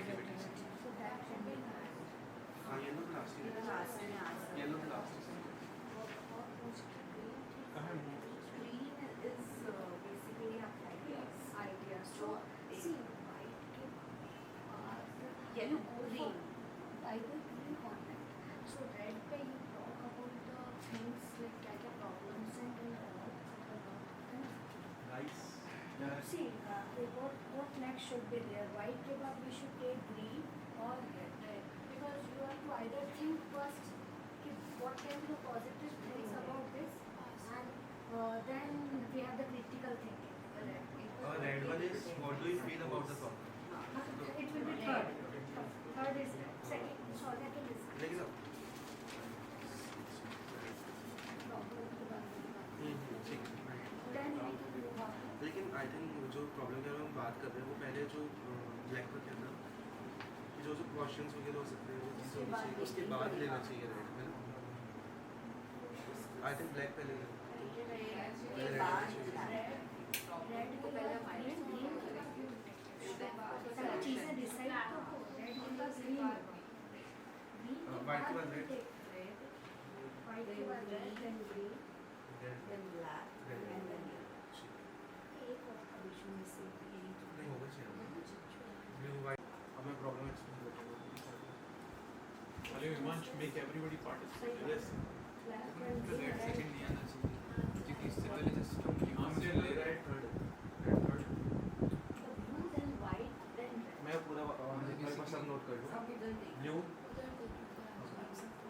Negativity से। So that can be हाँ yellow तो लास्ट ही है, येलो तो लास्ट ही है। Green is basically ideas. So see white के yellow, green, green. either green or red. So red पे you talk about the things like क्या क्या problems and all. Nice. See, what next should be there? White के बाद we should take green or red, because you have to either think first कि what can be the positive things about this, and then we have the critical thinking. Red one is what do you feel about the problem? It will be third. Third is red. Second, so second is लेकिन अब problem के बाद. ठीक है। Then we can move on. लेकिन I think जो problem के बारे में हम बात कर रहे हैं वो पहले जो ब्लैक पर क्या था कि जो जो क्वेश्चंस वगैरह हो सकते हैं वो चीज़ होनी चाहिए, उसके बाद लेना चाहिए रेड में। आई थिंक ब्लैक पहले लेना रेड को पहले green सारी चीजें डिसाइड तो हो. रेड के बाद ग्रीन, White के बाद red. व्हाइट के बाद red, then green, Then black, Red. and then yellow. एक और कंडीशन में से नहीं होगा चाहिए ब्लू वाइट। अब मैं प्रॉब्लम एक्सप्लेन करता हूँ। Hello, Himansh, make everybody participate. Yes black तो रेड एंड सेकंड नहीं आना चाहिए क्योंकि इससे पहले सिस्टम हाँ, मुझे लग रहा है red third. Blue then white then red. मैं पूरा मेरे पास सब नोट कर लूँ। Some people take ब्लू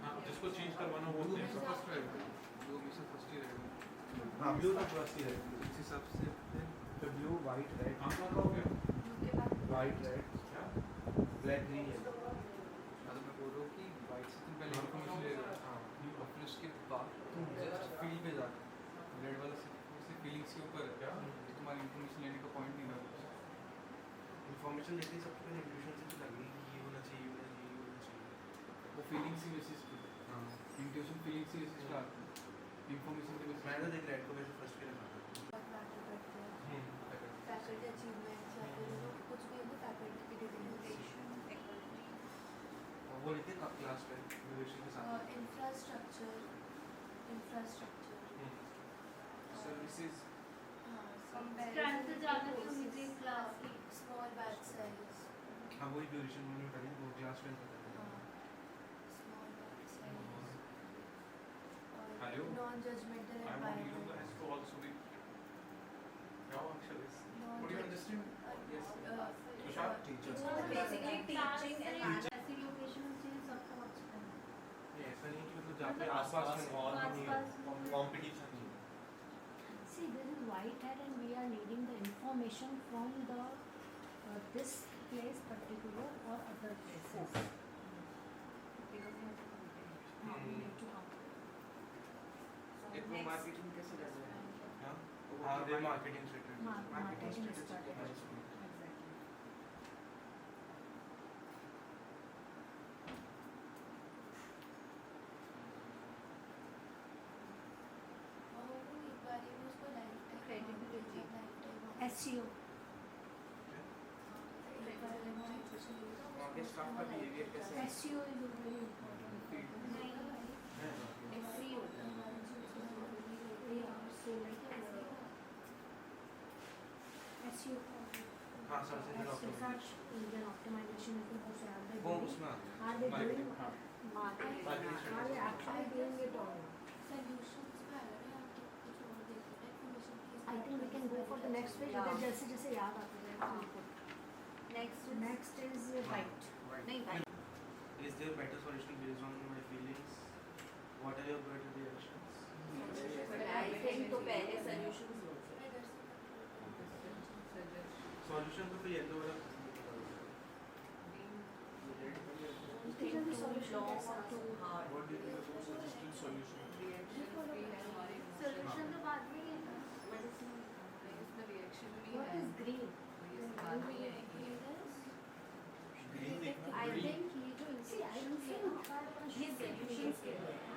हाँ, जिसको चेंज करवाना वो ब्लू होते हमेशा हैं। फर्स्ट रहेगा, ब्लू हमेशा फर्स्ट ही रहेगा। हाँ ब्लू तो फर्स्ट ही है। इस हिसाब से तो ब्लू वाइट रेड, आप कौन रहोगे? के बाद वाइट रेड, क्या? Black green yellow. हाँ, तो मैं बोल रहा हूँ कि वाइट से तुम पहले इन्फॉर्मेशन ले रहे हो, और फिर उसके बाद तुम जस्ट फील्ड पे जाते। रेड वाला सिर्फ फीलिंग्स के ऊपर है क्या, तो तुम्हारी इन्फॉर्मेशन लेने का पॉइंट नहीं रहा। इन्फॉर्मेशन लेते ही सबसे पहले इंट्यूशन से तो लगेगी कि ये होना चाहिए, ये होना चाहिए, ये होना चाहिए। वो फीलिंग्स की बेसिस पे, हाँ इंट्यूशन फीलिंग्स की बेसिस पे आता है, इन्फॉर्मेशन के बेसिस मैं तो देख रेड को वैसे फर्स्ट पे रखा था। फैकल्टी अचीवमेंट्स या फिर कुछ भी है फैकल्टी की डिग्निफिकेशन, इक्वलिटी, और वो लेते हैं क्लास पे ड्यूरेशन के साथ। Infrastructure services. स्ट्रेंथ ज़्यादा तो मुझे क्लास की स्मॉल बैच साइज, हाँ वही ड्यूरेशन मैंने बताया वो क्लास पे होता है। Small batch size Hello? और non judgemental I want you environment. guys to also be. क्या अक्षर है? What do you understand? Yes. Tushar? Basically teaching environment. ऐसी लोकेशन चाहिए सबको अच्छा. ये ऐसा नहीं कि मतलब जहाँ पे आसपास में और भी नहीं है कंपटीशन नहीं है। See, this is white hat and we are needing the information from the this place particular or other places. Because we have to compare. We need to compare. एक वो मार्केटिंग कैसे कर रहे हैं? हाँ हाँ वे marketing strategy. Marketing strategy strategy. के बारे में। Exactly. और एक बार ये उसको Credibility. Life SEO. आगे स्टाफ का बिहेवियर कैसे है? SEO is very important. SEO. Yeah, so like SEO. हाँ search engine Search engine optimization is also are they वो doing? उसमें आता है। Are they doing हाँ marketing? Marketing Are they actually doing it or not? Solutions पे आ रहा है आप कुछ और देखते हैं information की. I think we can go for the next page. Yeah. अगर जैसे जैसे याद आता जाएगा हाँ. आपको. Next Next is white. नहीं white. Is there better solution based on my feelings? What are your better reactions? I think तो पहले solutions सॉल्यूशन तो फिर येलो वाला इसका भी solution कैसा? What do you think about suggested solution? solution तो बाद में ही है ना. इसमें reaction भी What है. is green? ग्रीन देखना I think ये जो See, I don't think ये solutions के लिए है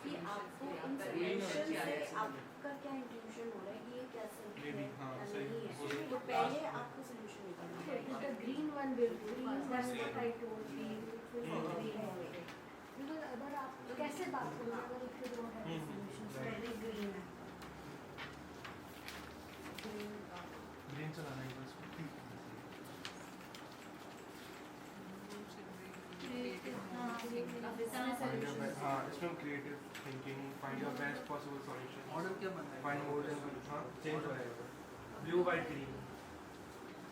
कि आपको इन Green और solution क्या से है? आपका क्या इंट्यूशन हो रहा है कि ये क्या सही है Maybe, हाँ, या सही, नहीं हो है. सकता तो पहले आपको solution निकालना Okay, पड़ेगा. the green one will green, that's what I told you. It will be green. Because अगर आप कैसे बात करोगे अगर if you don't have a solution, so very green है. ब्रेन चलाना है बस हाँ इसमें creative thinking find your best possible solution model क्या बनना है? फाइंड मोर देन हाँ चेंज हो जाएगा blue white green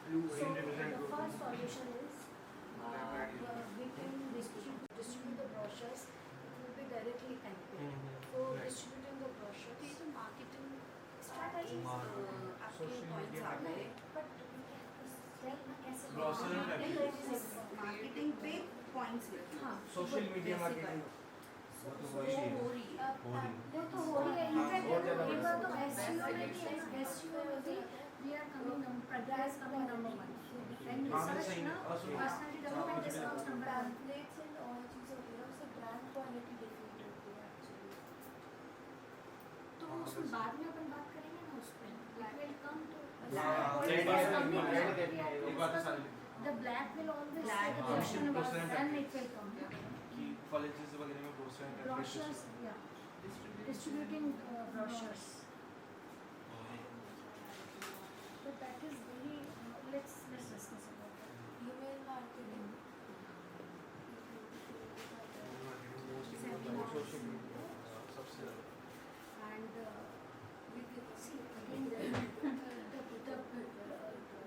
blue So green the represent first solution is we can distribute the brochures. It will be directly connected. So Right. distributing the brochures. ये तो marketing strategies आपके points आ गए. But sell ना कैसे? Brochure and Marketing पे points लिखो. हाँ. Social media marketing वो तो वही है हो रही है. वो तो हो रही है. इनफैक्ट एक बार तो SEO में भी SEO में भी we are coming Pragya is coming number 1. And हाँ, research सही ना है। personality development is comes number 1. Templates and all चीज़ें होती है उससे brand quality different होती है actually. तो उसमें बाद में अपन बात करेंगे ना उस पे. It will come to एक बात है सारी the black will always Black, say the question about percent then it will come. कि कॉलेजेस वगैरह में brochure and Brochures, yeah. Distributing brochures. But that is very let's discuss about that. Email marketing. सबसे ज़्यादा And we can see again the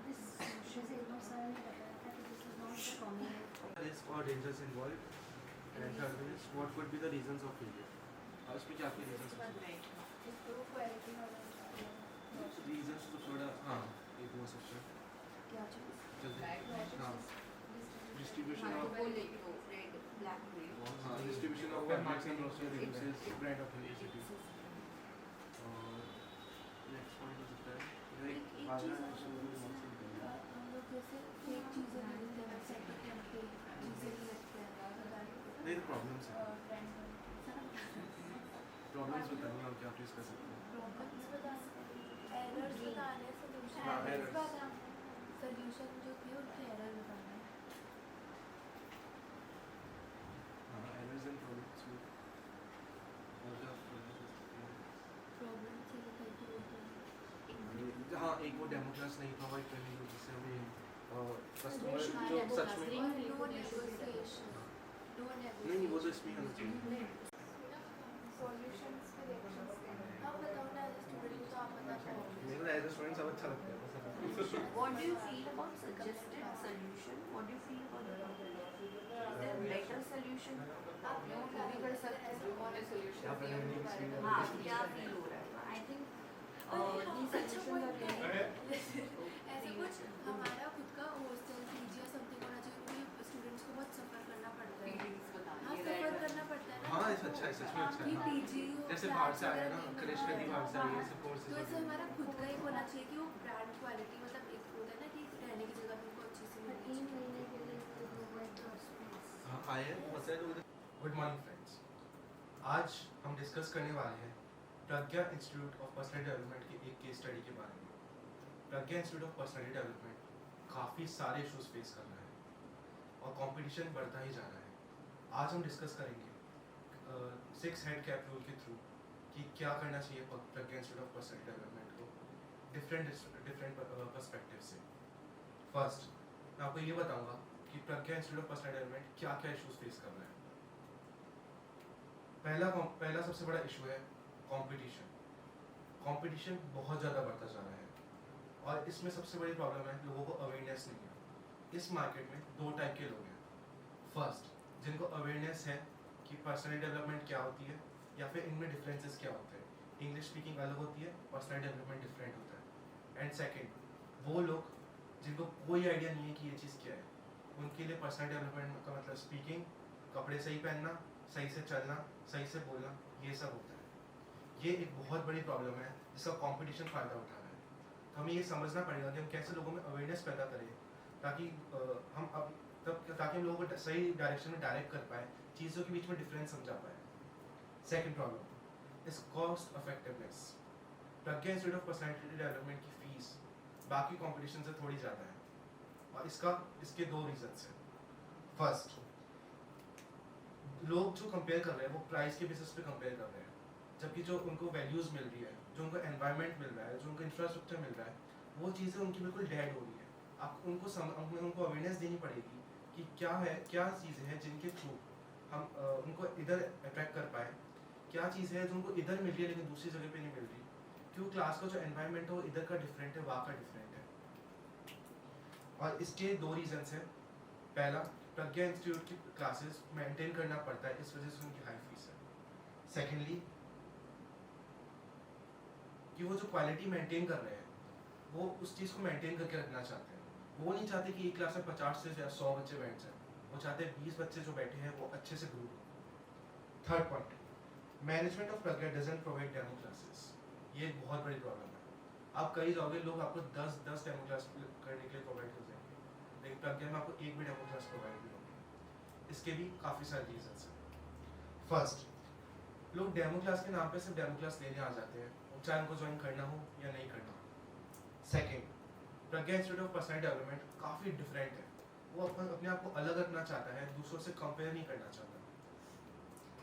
this Shazay no sir ने बताया था कि this is not the common. risk or dangers involved and third one is what could be the reasons of failure उसमें क्या क्या reasons हैं Improve quality और reasons तो थोड़ा हाँ एक वो सकता है क्या चीज़? जल्दी हाँ distribution हाँ, of वो लिख दो, red, black, grey. हाँ distribution of marketing and brochure reduces brand authenticity और next point हो सकता है एक बाजार चीज़ issue में बहुत सी हम लोग जैसे फेक चीज़ें लिखते हैं वेबसाइट पर टेम्पलेट चीज़ें भी लिखते हैं नहीं तो प्रॉब्लम्स है प्रॉब्लम्स बताइए और क्या फेस कर सकते हैं प्रॉब्लम्स बताने एरर्स बताने सोल्यूशन हाँ, एरर्स errors. बताना सोल्यूशन जो थे उनके एरर बताना हाँ errors and problems with और क्या problems हो सकते हैं प्रॉब्लम से लेकर के हाँ एक वो डेमो क्लास नहीं प्रोवाइड करनी थी जिससे हमें कस्टमर They should जो have सच में नो नेगोशिएशन नो नहीं वो तो इसमें होना चाहिए सॉल्यूशंस पे रिएक्शंस आप बताओ ना एज स्टूडेंट तो आप बता पाओगे मेरे को एज अ स्टूडेंट सब अच्छा लगता है What do you feel about suggested solution? What do you feel about the problem? Is there a better solution? आप लोग क्या भी कर सकते हैं और सोल्यूशन आप भी हम learning बारे में हाँ क्या feel हो रहा है? I think these solutions are really ऐसा कुछ हमारा खुद का हॉस्टल पीजी या समथिंग होना चाहिए क्योंकि स्टूडेंट्स को बहुत सफर करना पड़ता है feelings हाँ बतानी सफर करना पड़ता है ना हाँ ये अच्छा है सच में अच्छा कि है पीजी जैसे बाहर से आया ना क्रिश कदी बाहर से आई है सपोर्ट तो ऐसे हमारा खुद का एक होना चाहिए कि वो ब्रांड क्वालिटी मतलब एक होता है ना कि रहने की जगह भी उनको अच्छी सी But मिलनी 3 चाहिए महीने के लिए तो provide the space. हाँ आए हैं बहुत सारे लोग गुड मॉर्निंग फ्रेंड्स आज हम डिस्कस करने वाले हैं प्रज्ञा इंस्टीट्यूट ऑफ पर्सनल डेवलपमेंट की एक केस स्टडी के बारे में प्रज्ञा इंस्टीट्यूट ऑफ पर्सनल डेवलपमेंट काफ़ी सारे इश्यूज फेस कर रहा है और कंपटीशन बढ़ता ही जा रहा है आज हम डिस्कस करेंगे 6 हेड कैप रूल के थ्रू कि क्या करना चाहिए प्रज्ञा इंस्टीट्यूट ऑफ पर्सनल डेवलपमेंट को डिफरेंट पर्सपेक्टिव से फर्स्ट मैं आपको ये बताऊंगा कि प्रज्ञा इंस्टीट्यूट ऑफ पर्सनल डेवलपमेंट क्या क्या इश्यूज फेस कर रहा है पहला सबसे बड़ा इशू है कंपटीशन बहुत ज़्यादा बढ़ता जा रहा है और इसमें सबसे बड़ी प्रॉब्लम है लोगों को अवेयरनेस नहीं है इस मार्केट में 2 टाइप के लोग हैं फर्स्ट जिनको अवेयरनेस है कि पर्सनल डेवलपमेंट क्या होती है या फिर इनमें डिफरेंसेस क्या होते हैं इंग्लिश स्पीकिंग अलग होती है पर्सनल डेवलपमेंट डिफरेंट होता है एंड सेकेंड वो लोग जिनको कोई आइडिया नहीं है कि ये चीज़ क्या है उनके लिए पर्सनल डेवलपमेंट का मतलब स्पीकिंग कपड़े सही पहनना सही से चलना सही से बोलना ये सब होता है ये एक बहुत बड़ी प्रॉब्लम है जिसका कंपटीशन फ़ायदा उठा रहा है तो हमें ये समझना पड़ेगा कि हम कैसे लोगों में अवेयरनेस पैदा करें ताकि ताकि हम लोगों को सही डायरेक्शन में डायरेक्ट कर पाए चीज़ों के बीच में डिफरेंस समझा पाए second problem is cost effectiveness Pragya institute of personality development की फीस बाकी कंपटीशन से थोड़ी ज़्यादा है और इसके दो रीजंस हैं. फर्स्ट, लोग जो कंपेयर कर रहे हैं वो प्राइस के बेसिस पे कंपेयर कर रहे हैं, जबकि जो उनको वैल्यूज मिल रही है, जो उनको एनवायरनमेंट मिल रहा है, जो उनको इंफ्रास्ट्रक्चर मिल रहा है, वो चीज़ें उनकी बिल्कुल डेड हो रही है. आप उनको अवेयरनेस देनी पड़ेगी कि क्या चीज़ें हैं जिनके थ्रू हम उनको इधर अट्रैक्ट कर पाए, क्या चीज़ है जो उनको इधर मिल रही है लेकिन दूसरी जगह पे नहीं मिल रही, क्यों क्लास का जो एनवायरनमेंट है वो इधर का डिफरेंट है, वहाँ का डिफरेंट है. और इसके दो रीजंस हैं. पहला, प्रज्ञा इंस्टीट्यूट की क्लासेस मेंटेन करना पड़ता है, इस वजह से उनकी हाई फीस है. सेकेंडली, कि वो जो क्वालिटी मेंटेन कर रहे हैं वो उस चीज़ को मेंटेन करके रखना चाहते हैं. वो नहीं चाहते कि एक क्लास में 50 से 100 बच्चे बैठ जाए, वो चाहते हैं 20 बच्चे जो बैठे हैं वो अच्छे से ग्रो हो. Third point, management of Pragya doesn't provide demo classes. ये एक बहुत बड़ी प्रॉब्लम है. आप कहीं जाओगे, लोग आपको 10 डेमो क्लास करने के लिए प्रोवाइड कर देंगे, लेकिन प्रज्ञा में आपको एक भी डेमो क्लास प्रोवाइड नहीं होगी. इसके भी काफ़ी सारे रीजंस हैं. फर्स्ट, लोग डेमो क्लास के नाम पे सिर्फ डेमो क्लास लेने आ जाते हैं, चाहे उनको ज्वाइन करना हो या नहीं करना हो. Second, Pragya institute of personal development काफ़ी डिफरेंट है. वो अपने आप को अलग रखना चाहता है, दूसरों से कंपेयर नहीं करना चाहता.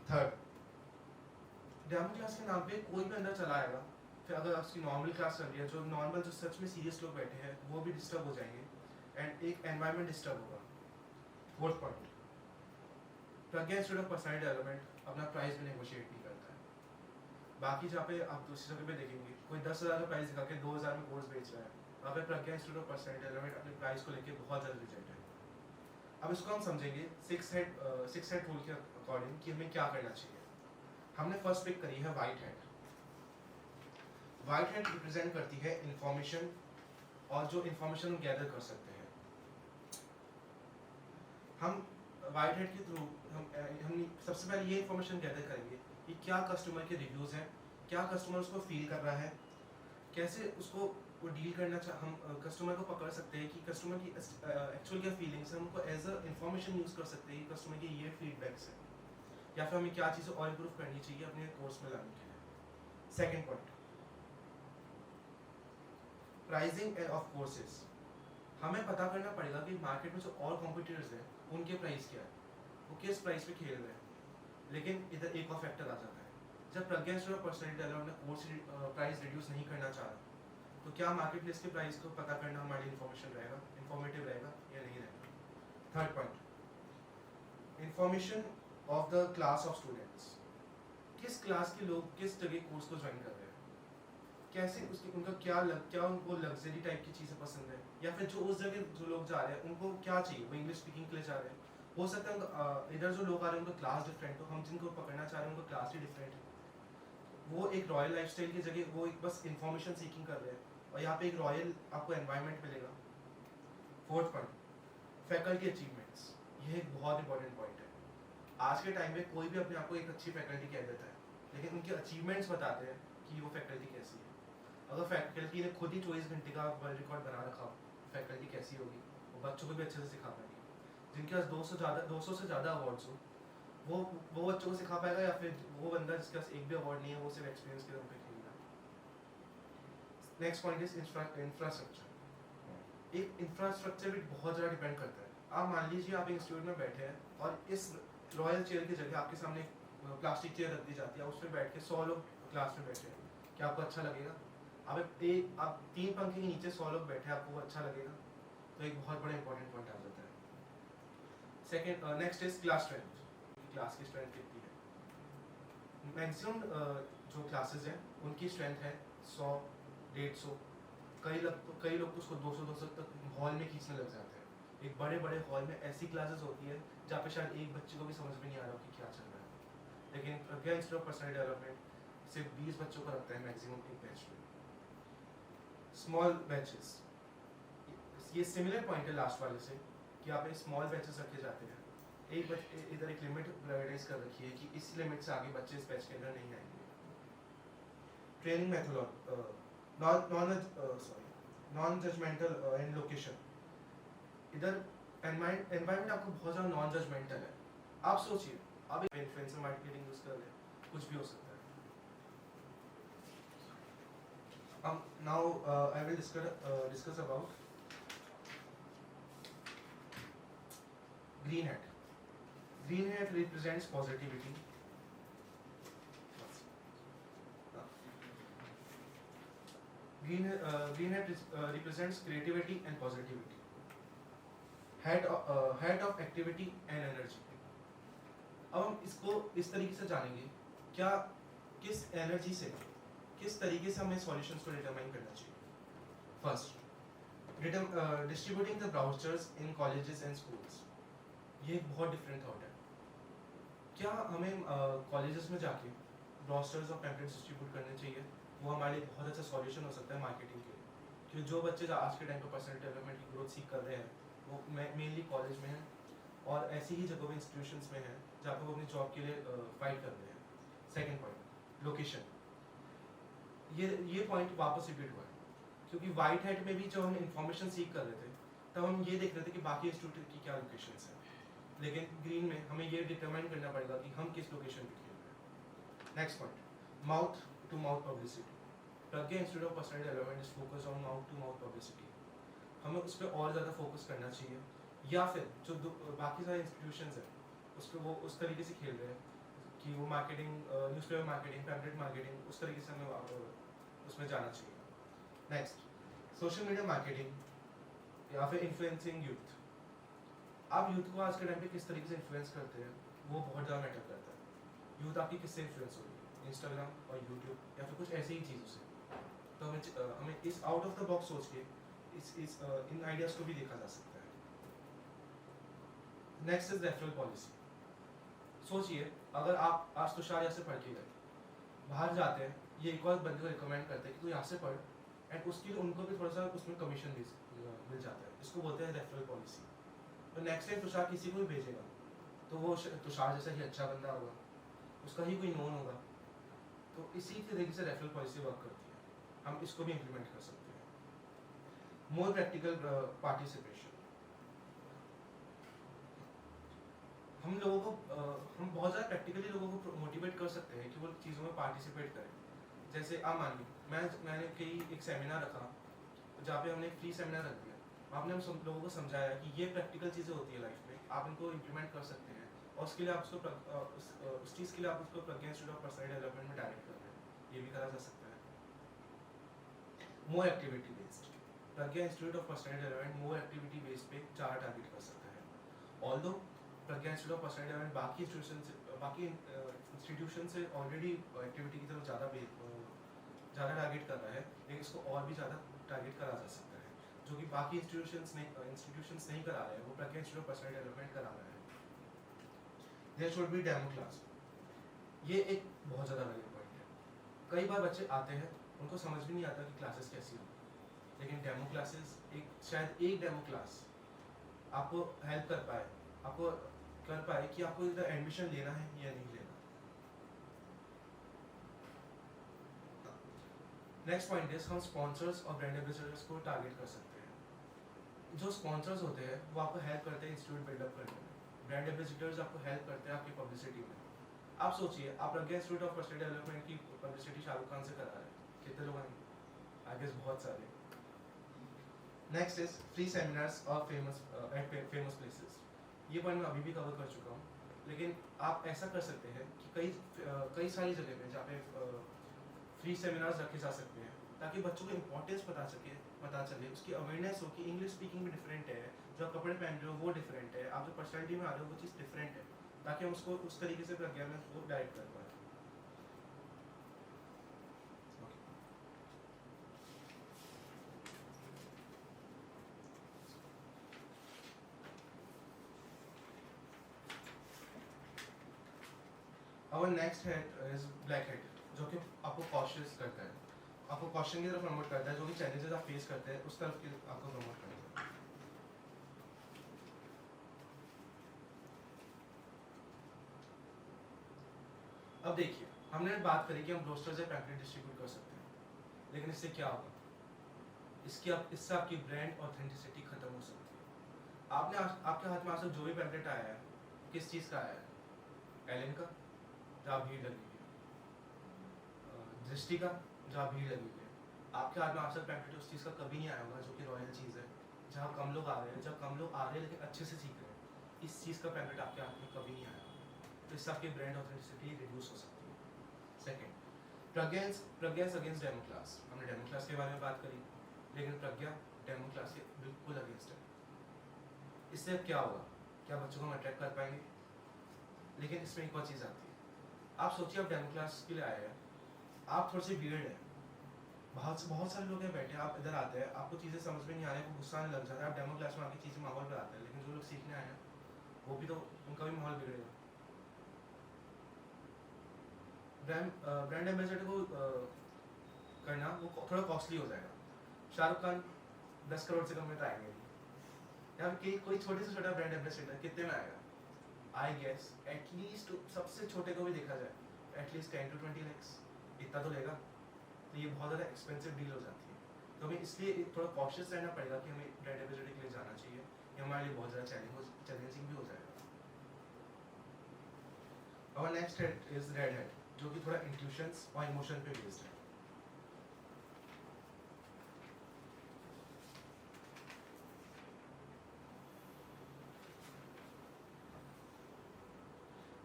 थर्ड, डेमो क्लास के नाम पे कोई भी अंदर चला आएगा, फिर अगर उसकी नॉर्मल क्लास चल रही है, जो सच में सीरियस लोग बैठे हैं वो भी डिस्टर्ब हो जाएंगे एंड एक एनवायरनमेंट डिस्टर्ब होगा. Fourth point, Pragya institute of personal development अपना प्राइस भी नेगोशिएट नहीं करता है. बाकी जहाँ पे आप दूसरी जगह पे देखेंगे कोई 10,000 का प्राइस दिखा के 2,000 में कोर्स बेच रहा है, वहाँ पे प्रज्ञा इंस्टीट्यूट ऑफ पर्सनल डेवलपमेंट अपने प्राइस को लेके बहुत ज़्यादा रिजेक्ट है. अब इसको हम समझेंगे 6 हेड रूल के अकॉर्डिंग कि हमें क्या करना चाहिए. हमने फर्स्ट पिक करी है white hat. White hat represent करती है इंफॉर्मेशन, और जो इंफॉर्मेशन हम गैदर कर सकते हैं. हम वाइट हैट के थ्रू हम सबसे पहले ये इंफॉर्मेशन गैदर करेंगे कि क्या कस्टमर के रिव्यूज़ हैं, क्या कस्टमर उसको फील कर रहा है, कैसे उसको वो डील करना हम कस्टमर को पकड़ सकते हैं कि कस्टमर की एक्चुअल क्या फीलिंग्स है, हमको एज अ इंफॉर्मेशन यूज़ कर सकते हैं कि कस्टमर के ये फीडबैक्स हैं, या फिर हमें क्या चीज़ें और इम्प्रूव करनी चाहिए अपने कोर्स में लाने के लिए. Second point, pricing of courses. हमें पता करना पड़ेगा कि मार्केट में जो और कॉम्पिटिटर्स हैं उनके प्राइस क्या है, वो किस प्राइस पे खेल रहे हैं. लेकिन इधर एक और फैक्टर आ जाता है, जब Pragya institute of personal development course price reduce नहीं करना चाह रहा, तो क्या मार्केट प्लेस के प्राइस को पता करना हमारी इंफॉर्मेटिव रहेगा या नहीं रहेगा. Third point, information of the class of students. किस क्लास के लोग किस जगह कोर्स को ज्वाइन कर रहे हैं, कैसे उनका क्या उनको लग्जरी टाइप की चीज़ें पसंद है, या फिर जो उस जगह जो लोग जा रहे हैं उनको क्या चाहिए, वो इंग्लिश स्पीकिंग के लिए जा रहे हैं. हो सकता है इधर जो लोग आ रहे हैं उनका क्लास डिफरेंट हो, हम जिनको पकड़ना चाह रहे हैं उनका क्लास ही डिफरेंट है. वो एक रॉयल लाइफस्टाइल की जगह वो एक बस इंफॉर्मेशन सीकिंग कर रहे हैं, और यहाँ पे एक रॉयल आपको एनवायरनमेंट मिलेगा. Fourth point, faculty achievements. ये एक बहुत इंपॉर्टेंट पॉइंट है. आज के टाइम में कोई भी अपने आप को एक अच्छी फैकल्टी कह देता है, लेकिन उनके अचीवमेंट्स बताते हैं कि वो फैकल्टी कैसी है. अगर फैकल्टी ने खुद ही 24 घंटे का वर्ल्ड रिकॉर्ड बना रखा, फैकल्टी कैसी होगी, वो बच्चों को भी अच्छे से सिखा पाएगी. जिनके पास 200 से ज़्यादा अवार्ड्स हो, वो बच्चों को सिखा पाएगा, या फिर वो बंदा जिसके पास एक भी अवार्ड नहीं है वो सिर्फ एक्सपीरियंस के दम पे खेलेगा. Next point is infrastructure. एक इंफ्रास्ट्रक्चर भी बहुत ज़्यादा डिपेंड करता है. आप मान लीजिए आप इंस्टीट्यूट में बैठे हैं और इस रॉयल चेयर की जगह आपके सामने प्लास्टिक चेयर रख दी जाती है, उस पर बैठ के 100 लोग क्लास में बैठे हैं, क्या आपको अच्छा लगेगा? आप 3 पंखे के नीचे 100 लोग बैठे हैं, आपको अच्छा लगेगा? तो एक बहुत बड़ा इंपॉर्टेंट पॉइंट आ जाता है. Second, next is class strength. Class की स्ट्रेंथ कितनी है? मैक्सिमम जो क्लासेस हैं उनकी स्ट्रेंथ है 100, 150. कई लोग तो उसको 200 तक हॉल में खींचने लग जाते हैं. एक बड़े बड़े हॉल में ऐसी क्लासेस होती है जहाँ पे शायद एक बच्चे को भी समझ में नहीं आ रहा कि क्या चल रहा है. लेकिन प्रज्ञा इंस्टीट्यूट ऑफ पर्सनल डेवलपमेंट सिर्फ 20 बच्चों को रखता है मैक्सिमम एक बैच में. स्मॉल बैचेस, ये सिमिलर पॉइंट है लास्ट वाले से कि आप स्मॉल बैचेस रखे जाते हैं. इधर एक लिमिट प्रायोरिटाइज कर रखी है कि इस लिमिट से आगे बच्चे इस बैच के अंदर नहीं आएंगे. Training method, non judgemental and location. इधर एनवायरनमेंट आपको बहुत ज़्यादा नॉन जजमेंटल है. आप सोचिए, आप एक इन्फ्लुएंसर मार्केटिंग यूज कर रहे हैं, कुछ भी हो सकता है. Now I will discuss about Green hat. Green hat represents positivity. Green hat represents creativity and positivity. Hat of activity and energy. अब हम इसको इस तरीके से जानेंगे, क्या किस एनर्जी से किस तरीके से हमें सॉल्यूशंस को डिटरमाइन करना चाहिए. First, distributing the brochures in colleges and schools. ये एक बहुत डिफरेंट थॉट है. क्या हमें कॉलेजेस में जाके ब्राउचर्स और पैम्पलेट्स डिस्ट्रीब्यूट करने चाहिए? वो हमारे लिए बहुत अच्छा सॉल्यूशन हो सकता है मार्केटिंग के लिए. क्योंकि जो बच्चे आज के टाइम पर पर्सनल डेवलपमेंट की ग्रोथ सीख कर रहे हैं वो मेनली कॉलेज में हैं और ऐसी ही जगहों में इंस्टीट्यूशंस में हैं जहाँ पे वो अपनी जॉब के लिए फाइट कर रहे हैं. Second point, location. ये पॉइंट वापस रिपीट हुआ है क्योंकि वाइट हैट में भी जब हम इंफॉर्मेशन सीख कर रहे थे तब हम ये देख रहे थे कि बाकी इंस्टीट्यूट की क्या लोकेशंस हैं, लेकिन ग्रीन में हमें ये डिटरमाइन करना पड़ेगा कि हम किस लोकेशन पे खेल रहे हैं. Next point, mouth to mouth publicity. Pragya institute of personal development is focus on mouth to mouth publicity. हमें उस पर और ज़्यादा फोकस करना चाहिए, या फिर जो बाकी सारे इंस्टीट्यूशंस हैं उस पर वो उस तरीके से खेल रहे हैं कि वो marketing, newspaper marketing, pamphlet marketing, उस तरीके से हमें उसमें जाना चाहिए. नेक्स्ट, सोशल मीडिया मार्केटिंग या फिर इन्फ्लुएंसिंग यूथ. आप यूथ को आज के टाइम पे किस तरीके से इन्फ्लुएंस करते हैं वो बहुत ज़्यादा मैटर करता है. यूथ आपकी किससे इन्फ्लुएंस होगी? इंस्टाग्राम और यूट्यूब या फिर कुछ ऐसी ही चीज़ों से. तो हमें इस आउट ऑफ द बॉक्स सोच के इन आइडियाज़ को भी देखा जा सकता है. Next is referral policy. सोचिए, अगर आप आज तुषार यहाँ से पढ़ के गए, बाहर जाते हैं, ये एक और बंदे को रिकमेंड करते हैं कि तू यहाँ से पढ़, एंड उसके लिए उनको भी थोड़ा सा उसमें कमीशन मिल जाता है. इसको बोलते हैं रेफरल पॉलिसी. तो नेक्स्ट टाइम तुषार किसी को भी भेजेगा तो वो तुषार जैसा ही अच्छा बंदा होगा, उसका ही कोई नोन होगा. तो इसी तरीके से रेफरल पॉलिसी वर्क करती है. हम इसको भी इम्प्लीमेंट कर सकते हैं. More practical participation. हम बहुत ज़्यादा प्रैक्टिकली लोगों को मोटिवेट कर सकते हैं कि वो चीज़ों में पार्टिसिपेट करें. जैसे आप मानिए मैंने एक सेमिनार रखा जहाँ पे हमने एक फ्री सेमिनार रख दिया. आपने हम सब लोगों को समझाया कि ये प्रैक्टिकल चीज़ें होती है लाइफ में, आप इनको इम्प्लीमेंट कर सकते हैं और उसके लिए आप उस चीज़ के लिए आप उसको Pragya institute of personal development में डायरेक्ट कर रहे हैं. ये भी करा जा सकता है. More activity based. Pragya institute of personal development more activity based पे ज़्यादा टारगेट कर सकता है. Although Pragya institute of personal development बाकी इंस्टीट्यूशन से ऑलरेडी एक्टिविटी की तरफ ज़्यादा टारगेट कर रहा है, लेकिन इसको और भी ज़्यादा टारगेट करा जा सकता है. जो कि बाकी इंस्टीट्यूशंस नहीं करा रहे हैं वो Pragya institute of personal development करा रहा है. There should be demo class. ये एक बहुत ज़्यादा वैलिड पॉइंट है. कई बार बच्चे आते हैं, उनको समझ भी नहीं आता कि क्लासेस कैसी होगी, लेकिन डेमो क्लासेस शायद एक डेमो क्लास आपको हेल्प कर पाए, आपको कर पाए कि आपको इधर एडमिशन लेना है या नहीं लेना. नेक्स्ट पॉइंट है, हम स्पॉन्सर्स और ब्रांड एम्बेसडर्स को टारगेट कर सकते हैं. जो स्पॉन्सर्स होते हैं वो आपको हेल्प करते हैं इंस्टीट्यूट बिल्डअप करने में. ब्रांड एम्बेसडर्स आपको हेल्प करते हैं आपकी पब्लिसिटी में. आप सोचिए, आप प्रज्ञा इंस्टीट्यूट ऑफ पर्सनल डेवलपमेंट की पब्लिसिटी शाहरुख खान से करा रहे हैं, कितने लोग हैं? आई गेस बहुत सारे. नेक्स्ट इज फ्री सेमिनार्स और फेमस प्लेसेस. ये पॉइंट मैं अभी भी कवर कर चुका हूँ, लेकिन आप ऐसा कर सकते हैं कि कई सारी जगह पे जहाँ पे फ्री सेमिनार्स रखे जा सकते हैं ताकि बच्चों को इम्पोर्टेंस पता चले, उसकी अवेयरनेस हो कि इंग्लिश स्पीकिंग भी डिफरेंट है, जो आप कपड़े पहन रहे हो वो डिफरेंट है, आप जो पर्सनैलिटी में आ रहे हो वो चीज़ डिफरेंट है, ताकि हम उसको उस तरीके से प्रज्ञा में वो डायरेक्ट कर पाए. Our next head is black head, जो कि आपको कॉशियस करता है, आपको कॉशन की तरफ प्रमोट करता है. जो भी चैलेंजेस आप फेस करते हैं उस तरफ की आपको प्रमोट करता है. अब देखिए, हमने बात करी कि हम ब्रोस्टर्स या पैम्पलेट डिस्ट्रीब्यूट कर सकते हैं, लेकिन इससे क्या होगा? इससे आपकी ब्रांड ऑथेंटिसिटी खत्म हो सकती है. आपके हाथ में आज तक जो भी पैम्पलेट आया है किस चीज़ का आया है? एलन का, जहाँ भीड़ लगी हुई है. दृष्टि का, जहाँ भीड़ लगी हुई है. आपके हाथ में आज तक पैम्पलेट उस चीज़ का कभी नहीं आया होगा जो कि रॉयल चीज़ है, जहाँ कम लोग आ रहे हैं, लेकिन अच्छे से सीख रहे हैं. इस चीज़ का पैम्पलेट आपके हाथ में कभी नहीं आया, तो इससे आपकी ब्रांड ऑथेंटिसिटी रिड्यूस हो सकती है। सेकेंड, प्रज्ञा अगेंस्ट डेमो क्लास। हमने डेमो क्लास के बारे में बात करी, लेकिन प्रज्ञा डेमो क्लास के बिल्कुल अगेंस्ट है। इससे क्या होगा, क्या बच्चों को हम अट्रैक्ट कर पाएंगे? लेकिन इसमें एक और चीज़ आती है, आप सोचिए आप डेमो क्लास के लिए आए हैं, आप थोड़े से वियर्ड हैं, बहुत सारे लोग हैं बैठे, आप इधर आते हैं, आपको चीज़ें समझ में नहीं आ रही, आपको गुस्सा आने लग जाता है, आप डेमो क्लास में आके चीज़ें माहौल पर आते हैं, लेकिन जो लोग सीखने आए हैं वो भी तो, उनका भी माहौल बिगड़ेगा। ब्रांड एम्बेसडर को करना वो थोड़ा कॉस्टली हो जाएगा। शाहरुख खान 10 करोड़ से कम में तो आएंगे नहीं, या फिर कोई छोटे से छोटा ब्रांड एम्बेसडर कितने में आएगा? आई गेस एटलीस्ट, सबसे छोटे को भी देखा जाए, एटलीस्ट 10 to 20 lakhs इतना तो लेगा। तो ये बहुत ज़्यादा एक्सपेंसिव डील हो जाती है, तो हमें इसलिए थोड़ा कॉशियस रहना पड़ेगा कि हमें ब्रांड एम्बेसडर के लिए जाना चाहिए, ये हमारे लिए बहुत ज़्यादा चैलेंजिंग भी हो जाएगा। और next head is red head, जो कि थोड़ा इंट्यूशंस और इमोशन पे बेस्ड है।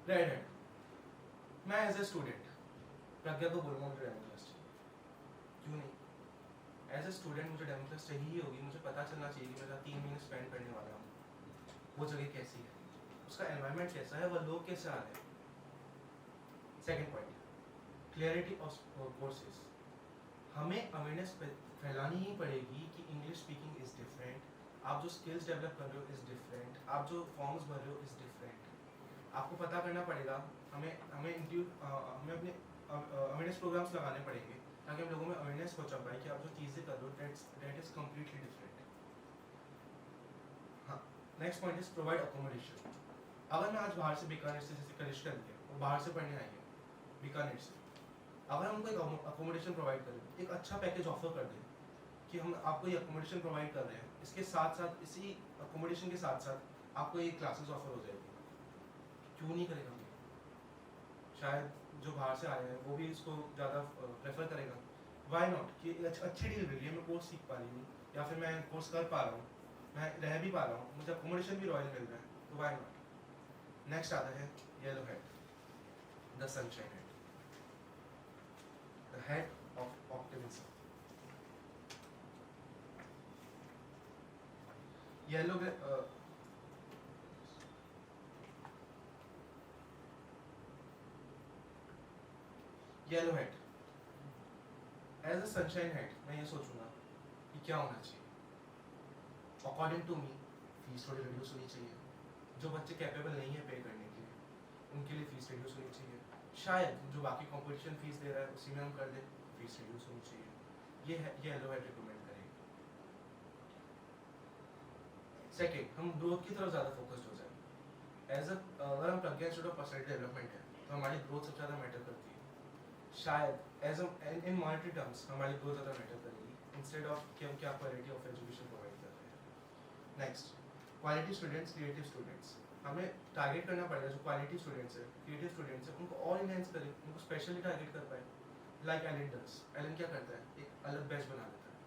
रेड हेड, मैं एज ए स्टूडेंट प्रज्ञा को बोलूँगा मुझे डेमो क्लास चाहिए, क्यों नहीं? एज ए स्टूडेंट मुझे डेमो क्लास चाहिए ही होगी, मुझे पता चलना चाहिए कि मेरा 3 महीने स्पेंड करने वाला हूँ, वो जगह कैसी है, उसका एनवायरनमेंट कैसा है, वो लोग कैसे आ रहे हैं। Second point, clarity of courses. हमें अवेयरनेस फैलानी ही पड़ेगी कि इंग्लिश स्पीकिंग इज़ डिफरेंट, आप जो स्किल्स डेवलप कर रहे हो इज़ डिफरेंट, आप जो फॉर्म्स भर रहे हो इज़ डिफरेंट। आपको पता करना पड़ेगा, हमें अपने अवेयरनेस प्रोग्राम्स लगाने पड़ेंगे ताकि हम लोगों में अवेयरनेस पहुंचा पाए कि आप जो चीज़ें कर रहे हो दैट इज़ कम्प्लीटली डिफरेंट। हाँ, next point is provide accommodation. अगर मैं आज बाहर से बीकानेर से, जैसे कनिष्क करके वो बाहर से पढ़ने आई है बीकानेर से, अगर हम उनको एक अकोमोडेशन प्रोवाइड करें, एक अच्छा पैकेज ऑफर कर दें कि हम आपको ये अकोमोडेशन प्रोवाइड कर रहे हैं, इसके साथ साथ, इसी अकोमोडेशन के साथ साथ आपको ये क्लासेस ऑफर हो जाएगी, क्यों नहीं करेगा? शायद जो बाहर से आए हैं वो भी इसको ज़्यादा प्रेफर करेगा। वाई नॉट कि अच्छी डील मिल रही है, मैं कोर्स सीख पा रही हूँ, या फिर मैं कोर्स कर पा रहा हूँ, मैं रह भी पा रहा हूँ, मुझे अकोमोडेशन भी रॉयल मिल रहा है, तो वाई नॉट। नेक्स्ट आता है yellow head, the sunshine head, the head of optimism. Yellow yellow head as a sunshine head, मैं ये सोचूंगा कि क्या होना चाहिए। अकॉर्डिंग टू मी फीस थोड़ी रिड्यूस होनी चाहिए, जो बच्चे कैपेबल नहीं है पे करने के लिए उनके लिए फीस रिड्यूस होनी चाहिए। शायद जो बाकी कंपटीशन फीस दे रहा है उसी में हम कर दें, फीस रिड्यूस होनी चाहिए। ये येलो हेड रिकमेंड करेंगे। सेकेंड, हम ग्रोथ की तरफ ज़्यादा फोकस्ड हो जाए। अगर हम प्रज्ञा इंस्टीट्यूट ऑफ पर्सनैलिटी डेवलपमेंट है तो हमारी ग्रोथ सबसे ज़्यादा मैटर करती है। शायद इन मॉनेटरी टर्म्स हमारी ग्रोथ ज़्यादा मैटर करेगी, इंस्टेड ऑफ कि हम क्या क्वालिटी ऑफ एजुकेशन प्रोवाइड कर रहे हैं। Next, quality students, creative students. हमें टारगेट करना पड़ेगा जो क्वालिटी स्टूडेंट्स है, क्रिएटिव स्टूडेंट्स है, उनको और इनहेंस करें, उनको स्पेशली टारगेट कर पाए। लाइक एलन डस, एलन क्या करता है, एक अलग बैच बना देता है।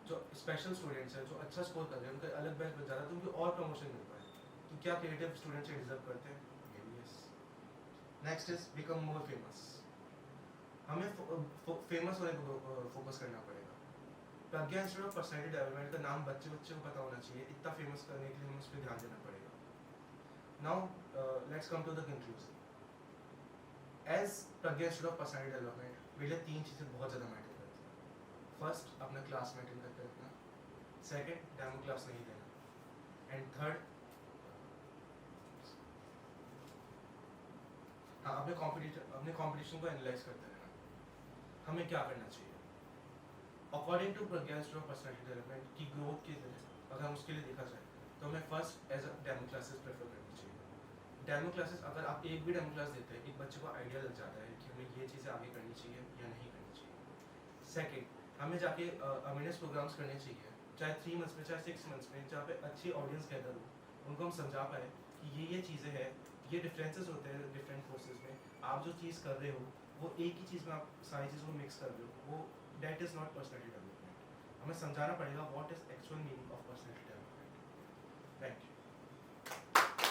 जो स्पेशल स्टूडेंट्स हैं, जो अच्छा स्कोर कर रहे हैं, उनका अलग बैच बन जाता है, तो उनको और प्रमोशन मिल पाए। तो क्या क्रिएटिव स्टूडेंट्स ये डिजर्व करते हैं? Maybe yes. Next is become more famous. हमें फेमस होने को फोकस करना पड़ेगा। प्रज्ञा इंस्टीट्यूट ऑफ पर्सनैलिटी डेवलपमेंट का नाम बच्चे को पता होना चाहिए, इतना फेमस करने के लिए हमें उस पर ध्यान देना पड़ेगा। Now let's come to the conclusion. As Pragya institute of personality development मेरे लिए 3 चीज़ें बहुत ज़्यादा मैटर करती हैं। फर्स्ट, अपना क्लास मेंटेन करके रखना। सेकेंड, डेमो क्लास नहीं देना। एंड थर्ड, हाँ, अपने कॉम्पिटिशन को एनालाइज करते रहना। हमें क्या करना चाहिए according to Pragya institute of personality development की ग्रोथ के लिए? अगर हम उसके लिए देखा जाए तो हमें first as a demo classes prefer करनी चाहिए। डेमो क्लासेस, अगर आप एक भी डेमो क्लास देते हैं, एक बच्चे को आइडिया लग जाता है कि हमें ये चीज़ें आगे करनी चाहिए या नहीं करनी चाहिए। सेकेंड, हमें जाके अवेयरनेस प्रोग्राम्स करने चाहिए, चाहे 3 मंथ्स में, चाहे 6 मंथ्स में, जहाँ पे अच्छी ऑडियंस गैदर हो, उनको हम समझा पाए कि ये चीज़ें हैं, ये डिफरेंसेस होते हैं डिफरेंट कोर्सेज में। आप जो चीज़ कर रहे हो वो एक ही चीज़ में आप सारी चीज़ों को मिक्स कर रहे हो, वो that is not personality development. हमें समझाना पड़ेगा what is actual meaning of personality development. Thank you.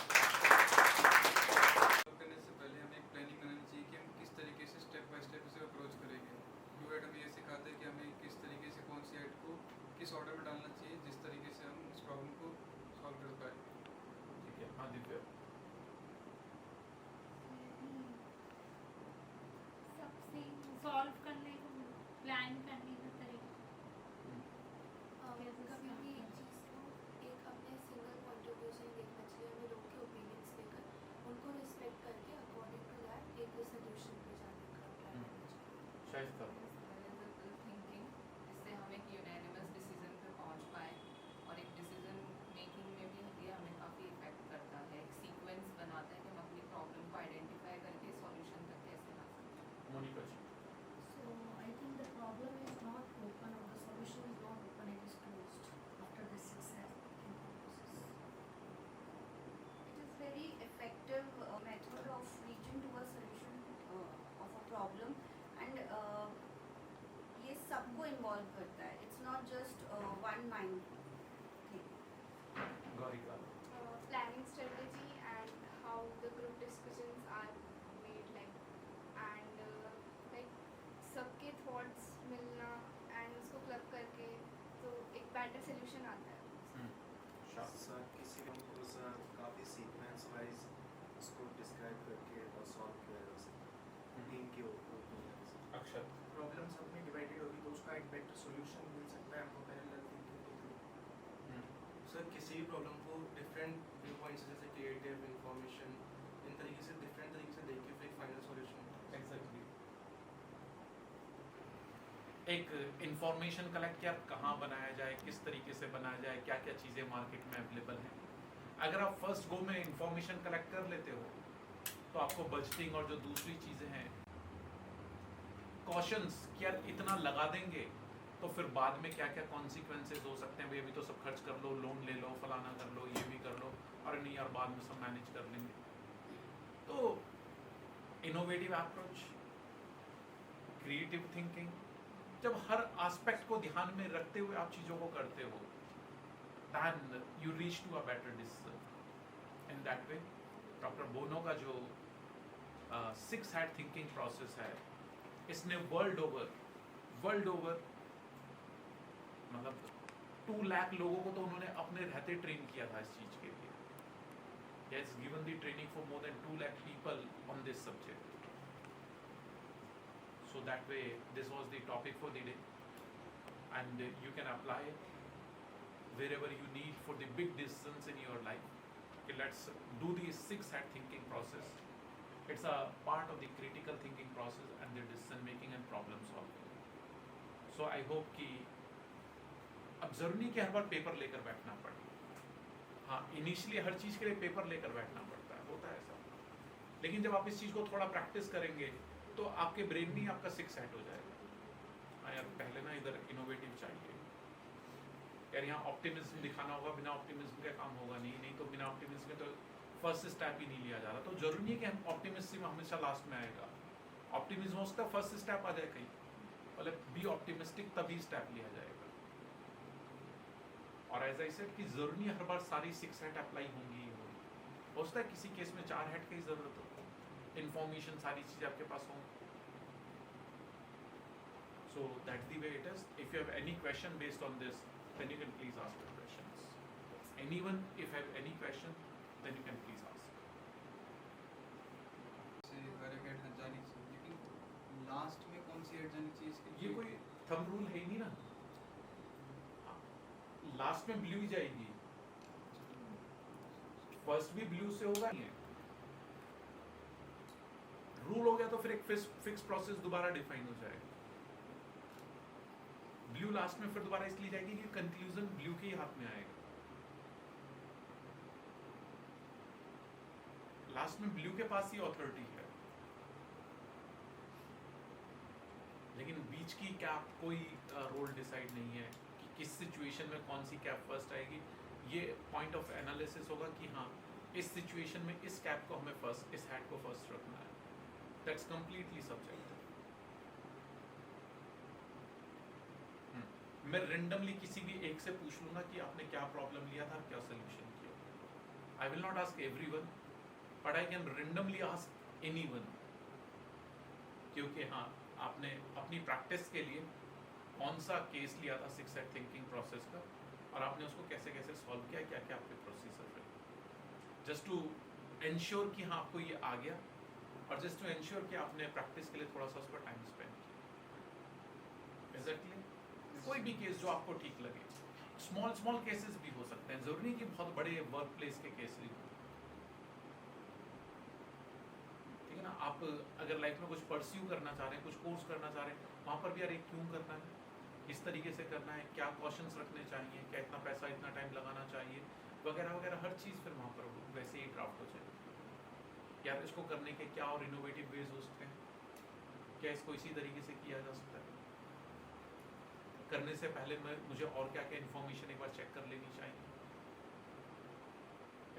Divya सबसे सॉल्व करने को प्लान करने का तरीका कभी भी एक चीज़ को एक अपने सिंगल पॉइंट ऑफ व्यू से देखना चाहिए, हमें लोगों के ओपिनियंस लेकर उनको रिस्पेक्ट करके अकॉर्डिंग टू दैट एक सोल्यूशन पे जाने का ट्राई करना चाहिए। शाइस्ता थिंकिंग जिससे हम एक यूनानिमस डिसीजन पे पहुंच पाए, और एक डिसीजन मेकिंग में भी ये हमें काफ़ी इफेक्ट करता है, एक सीक्वेंस बनाता है कि हम अपनी प्रॉब्लम को आइडेंटिफाई करके सॉल्यूशन तक कैसे ला सकते हैं। मोनिका जी So I think the problem is not open or the solution is not open, it is closed after this success thinking process. It is very effective method of reaching to a solution of a problem, and ये सबको involve करता है, it's not just one mind thing. Gaurika Planning strategy and how the group discussions are made, and सबके thoughts मिलना and उसको club करके तो एक बेटर सोल्यूशन आता है। शाह सर किसी को सर काफ़ी सीक्वेंस वाइज उसको डिस्क्राइब करके और सॉल्व किया जा सकता है टीम के ओपिनियन से। अक्षर प्रॉब्लम सब में डिवाइडेड होगी तो उसका एक बेटर सोल्यूशन मिल सकता है हमको पैरेलल थिंकिंग के थ्रू। सर किसी भी प्रॉब्लम को डिफरेंट व्यू पॉइंट्स जैसे क्रिएटिव इंफॉर्मेशन इन तरीके से डिफरेंट तरीके से देख के फिर एक फाइनल सोल्यूशन एग्जैक्टली एक इंफॉर्मेशन कलेक्ट किया कहाँ बनाया जाए, किस तरीके से बनाया जाए, क्या क्या चीज़ें मार्केट में अवेलेबल हैं। अगर आप फर्स्ट गो में इंफॉर्मेशन कलेक्ट कर लेते हो तो आपको बजटिंग और जो दूसरी चीज़ें हैं कॉशंस कि यार इतना लगा देंगे तो फिर बाद में क्या क्या कॉन्सिक्वेंसेज हो सकते हैं, भाई अभी तो सब खर्च कर लो, लोन ले लो, फलाना कर लो, ये भी कर लो, और नहीं यार बाद में सब मैनेज कर लेंगे। तो इनोवेटिव अप्रोच, क्रिएटिव थिंकिंग, जब हर एस्पेक्ट को ध्यान में रखते हुए आप चीज़ों को करते हो then you reach to a better decision. In that way, doctor Bono का जो 6 हैट थिंकिंग प्रोसेस है, इसने वर्ल्ड ओवर मतलब 2 लाख लोगों को तो उन्होंने अपने रहते ट्रेन किया था इस चीज़ के लिए। He has given the training for more than 2 lakh people on this subject. So that way, this was the topic for the day, and you can apply it wherever you need for the big decisions in your life. Okay, let's do the 6 hat thinking process. It's a part of the critical thinking process and the decision making and problem solving. So I hope कि अब जरूरी नहीं कि हर बार paper लेकर बैठना पड़े। हाँ, initially हर चीज़ के लिए पेपर लेकर बैठना पड़ता है, होता है ऐसा। लेकिन जब आप इस चीज़ को थोड़ा प्रैक्टिस करेंगे तो आपके ब्रेन में ही आपका 6 सेट हो जाएगा। हाँ यार, पहले ना इधर इनोवेटिव चाहिए, यार यहाँ ऑप्टिमिज्म दिखाना होगा, बिना ऑप्टिमिज्म का काम होगा नहीं तो बिना ऑप्टिमिज्म के तो फर्स्ट स्टेप ही नहीं लिया जा रहा। तो जरूरी नहीं है कि हम ऑप्टिमिज्म हमेशा लास्ट में आएगा, ऑप्टिमिज्म हो सकता है फर्स्ट स्टेप आ जाए कहीं, मतलब बी ऑप्टिमिस्टिक तभी स्टेप लिया जाएगा। और एज आई सेड कि जरूरी नहीं हर बार सारी 6 हैट अप्लाई होंगी ही होंगी, हो सकता है किसी केस में 4 हैट की जरूरत हो, इन्फॉर्मेशन सारी चीज़ें आपके पास हों। So that's the way it is. If you have any question based on this, then you can please ask the questions. Anyone, if have any question, then you can please ask. से हर एक head जानी चाहिए, लेकिन last में कौन सी head जानी चाहिए इसके? ये कोई थंब रूल है ही नहीं ना, लास्ट में ब्लू ही जाएगी, फर्स्ट भी ब्लू से होगा नहीं है। रूल हो गया तो फिर एक फिक्स प्रोसेस दोबारा डिफाइन हो जाएगा। ब्लू लास्ट में फिर दोबारा इसलिए जाएगी कि कंक्लूजन ब्लू के ही हाथ में आएगा। लास्ट में ब्लू के पास ही अथॉरिटी है, लेकिन बीच की कैप कोई रोल डिसाइड नहीं है कि किस सिचुएशन में कौन सी कैप फर्स्ट आएगी। ये पॉइंट ऑफ एनालिसिस होगा कि हाँ इस सिचुएशन में इस कैप को हमें फर्स्ट, इस हैट को फर्स्ट रखना है। That's completely subjective. मैं रेंडमली किसी भी एक से पूछ लूंगा कि आपने क्या प्रॉब्लम लिया था, क्या सोल्यूशन किया। I will not ask everyone, but I can randomly ask anyone, क्योंकि हाँ आपने अपनी प्रैक्टिस के लिए कौन सा केस लिया था 6 हैट थिंकिंग प्रोसेस का और आपने उसको कैसे कैसे सॉल्व किया, क्या क्या आपके प्रोसीजर रहे। जस्ट टू इंश्योर कि हाँ आपको ये आ गया, और जस्ट टू इंश्योर कि आपने प्रैक्टिस के लिए थोड़ा सा उस पर टाइम स्पेंड किया। एग्जैक्टली कोई भी केस जो आपको ठीक लगे, स्मॉल स्मॉल केसेस भी हो सकते हैं, जरूरी नहीं कि बहुत बड़े वर्क प्लेस के केस ही हो। ठीक है ना, आप अगर लाइफ में कुछ परस्यू करना चाह रहे हैं, कुछ कोर्स करना चाह रहे हैं, वहाँ पर भी यार एक क्यों करना है, किस तरीके से करना है, क्या क्वेश्चंस रखने चाहिए, क्या इतना पैसा इतना टाइम लगाना चाहिए, वगैरह वगैरह हर चीज़ फिर वहाँ पर वैसे ही ड्राफ्ट हो जाए। यार इसको करने के क्या और इनोवेटिव वेज हो सकते हैं, क्या इसको इसी तरीके से किया जा सकता है, करने से पहले मुझे और क्या क्या इन्फॉर्मेशन एक बार चेक कर लेनी चाहिए।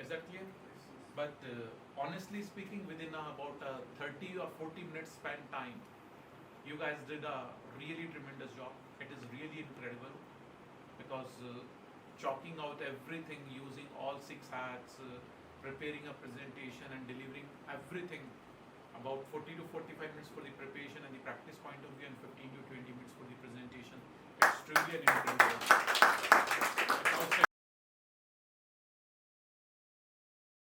Is that clear? But honestly speaking, within about 30 or 40 minutes spent time, you guys did a really tremendous job. It is really incredible because chalking out everything, using all 6 hats, preparing a presentation and delivering everything, about 40 to 45 minutes for the preparation and the practice point of view, and 15 to 20 minutes for the presentation. It's truly an incredible.